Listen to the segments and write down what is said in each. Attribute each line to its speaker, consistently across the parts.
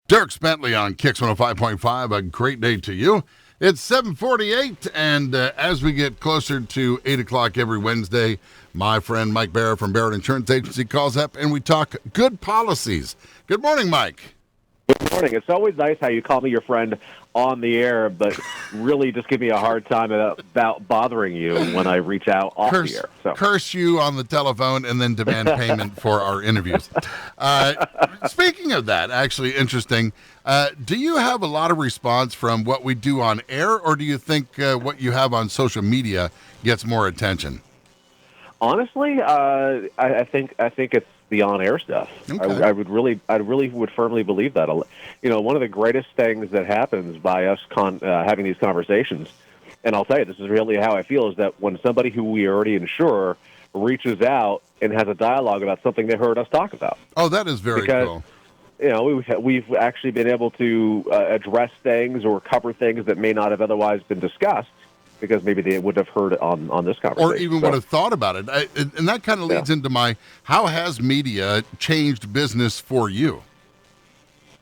Speaker 1: Dirk Bentley on Kix 105.5. A great day to you. It's 7:48, and as we get closer to 8 o'clock every Wednesday, my friend Mike Barrett from Barrett Insurance Agency calls up, and we talk good policies. Good morning, Mike.
Speaker 2: Good morning. It's always nice how you call me your friend on the air, but really just give me a hard time about bothering you when I reach out off the air. So.
Speaker 1: Curse you on the telephone and then demand payment for our interviews. Speaking of that, actually interesting, do you have a lot of response from what we do on air, or do you think what you have on social media gets more attention?
Speaker 2: Honestly, I think it's the on-air stuff.
Speaker 1: Okay.
Speaker 2: I really would firmly believe that. You know, one of the greatest things that happens by us having these conversations, and I'll tell you, this is really how I feel, is that when somebody who we already insure reaches out and has a dialogue about something they heard us talk about.
Speaker 1: Oh, that is very cool.
Speaker 2: You know, we've actually been able to address things or cover things that may not have otherwise been discussed, because maybe they would have heard it on this conversation.
Speaker 1: Or even would have thought about it. And that kind of leads into how has media changed business for you?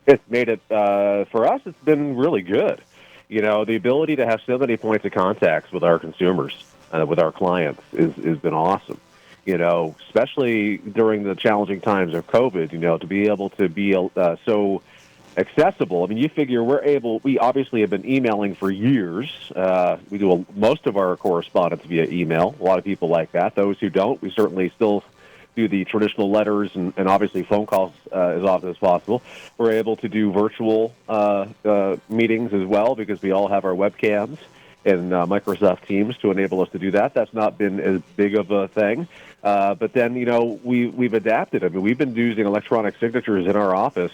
Speaker 2: It's made it, for us, it's been really good. You know, the ability to have so many points of contacts with our consumers, with our clients, has been awesome. You know, especially during the challenging times of COVID, you know, to be able to be so accessible. I mean, you figure we obviously have been emailing for years. We do most of our correspondence via email. A lot of people like that. Those who don't, we certainly still do the traditional letters and obviously phone calls as often as possible. We're able to do virtual meetings as well, because we all have our webcams and Microsoft Teams to enable us to do that. That's not been as big of a thing. But then, you know, we've adapted. I mean, we've been using electronic signatures in our office.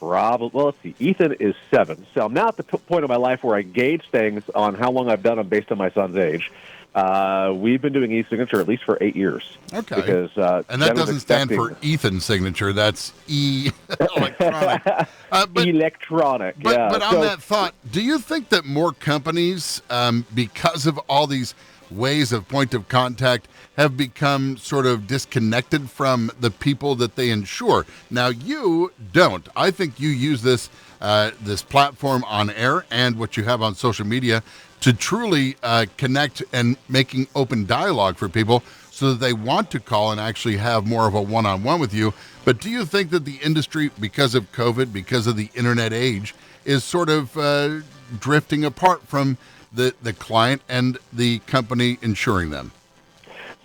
Speaker 2: Well, let's see. Ethan is 7. So I'm now at the point of my life where I gauge things on how long I've done them based on my son's age. We've been doing e-signature at least for 8 years.
Speaker 1: Okay.
Speaker 2: Because,
Speaker 1: and that doesn't stand for Ethan signature. That's electronic.
Speaker 2: Electronic, yeah.
Speaker 1: But on that thought, do you think that more companies, because of all these ways of point of contact, have become sort of disconnected from the people that they insure? Now, you don't. I think you use this platform on air and what you have on social media to truly connect and making open dialogue for people so that they want to call and actually have more of a one-on-one with you. But do you think that the industry, because of COVID, because of the internet age, is sort of drifting apart from the client and the company insuring them?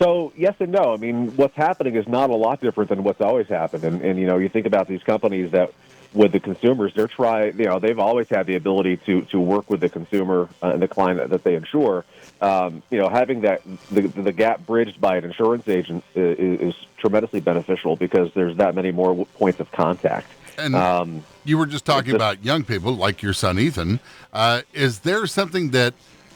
Speaker 2: So, yes and no. I mean, what's happening is not a lot different than what's always happened. And you know, you think about these companies that, with the consumers, they've always had the ability to work with the consumer and the client that they insure. You know, having the gap bridged by an insurance agent is tremendously beneficial, because there's that many more points of contact.
Speaker 1: And you were just talking about young people like your son, Ethan. Is there something that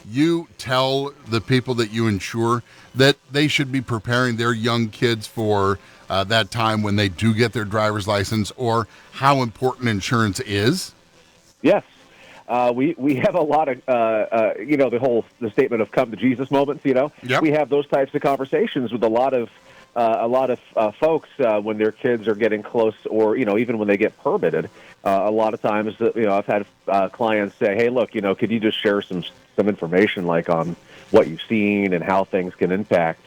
Speaker 1: you tell the people that you insure that they should be preparing their young kids for that time when they do get their driver's license, or how important insurance is? Yes.
Speaker 2: We have a lot of, you know, the statement of come to Jesus moments, you know.
Speaker 1: Yep.
Speaker 2: We have those types of conversations with a lot of folks when their kids are getting close, or, you know, even when they get permitted. A lot of times, you know, I've had clients say, hey, look, you know, could you just share some information, like on what you've seen and how things can impact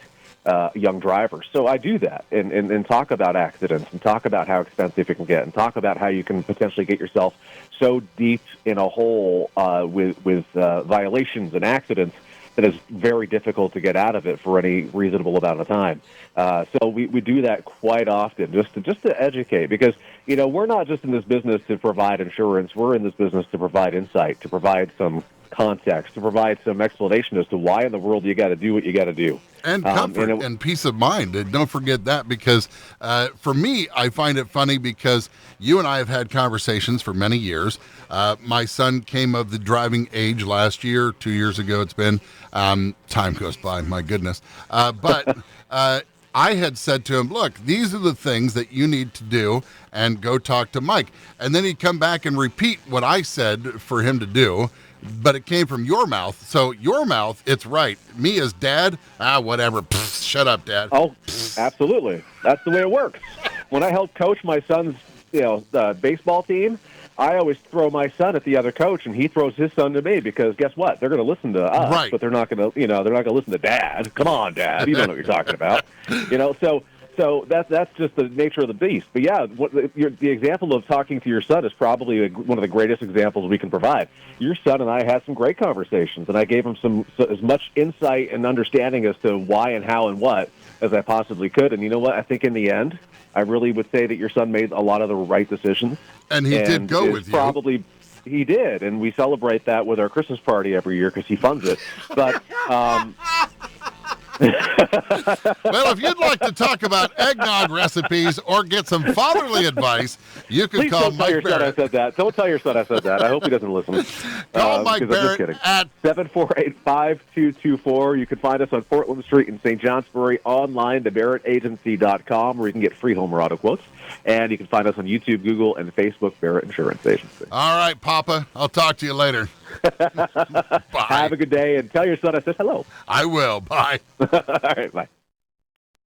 Speaker 2: young drivers. So I do that and talk about accidents and talk about how expensive it can get and talk about how you can potentially get yourself so deep in a hole with violations and accidents that it's very difficult to get out of it for any reasonable amount of time. So we do that quite often just to educate, because, you know, we're not just in this business to provide insurance. We're in this business to provide insight, to provide some context, to provide some explanation as to why in the world you got to do what you got to do.
Speaker 1: And comfort and peace of mind. And don't forget that, because for me, I find it funny because you and I have had conversations for many years. My son came of the driving age last year, 2 years ago it's been. Time goes by, my goodness. But I had said to him, look, these are the things that you need to do, and go talk to Mike. And then he'd come back and repeat what I said for him to do. But it came from your mouth. So your mouth, it's right. Me as dad, whatever. Pfft, shut up, Dad.
Speaker 2: Oh, absolutely. That's the way it works. When I helped coach my son's, baseball team, I always throw my son at the other coach, and he throws his son to me because guess what? They're going to listen to us,
Speaker 1: Right.
Speaker 2: but they're not going to, they're not going to listen to Dad. Come on, Dad, you don't know what you're talking about, So that's just the nature of the beast. But yeah, the example of talking to your son is probably one of the greatest examples we can provide. Your son and I had some great conversations, and I gave him as much insight and understanding as to why and how and what as I possibly could. And you know what? I think in the end, I really would say that your son made a lot of the right decisions.
Speaker 1: And he did go with you.
Speaker 2: He did, and we celebrate that with our Christmas party every year because he funds it. But
Speaker 1: well, if you'd like to talk about eggnog recipes or get some fatherly advice, you can call Mike Barrett.
Speaker 2: Don't tell your son I said that. I hope he doesn't listen.
Speaker 1: Call Mike Barrett at
Speaker 2: 748-5224. You can find us on Portland Street in St. Johnsbury, online, thebarrettagency.com, where you can get free home auto quotes. And you can find us on YouTube, Google, and Facebook, Barrett Insurance Agency.
Speaker 1: All right, Papa. I'll talk to you later.
Speaker 2: Bye. Have a good day, and tell your son I said hello.
Speaker 1: I will. Bye.
Speaker 2: All right, bye.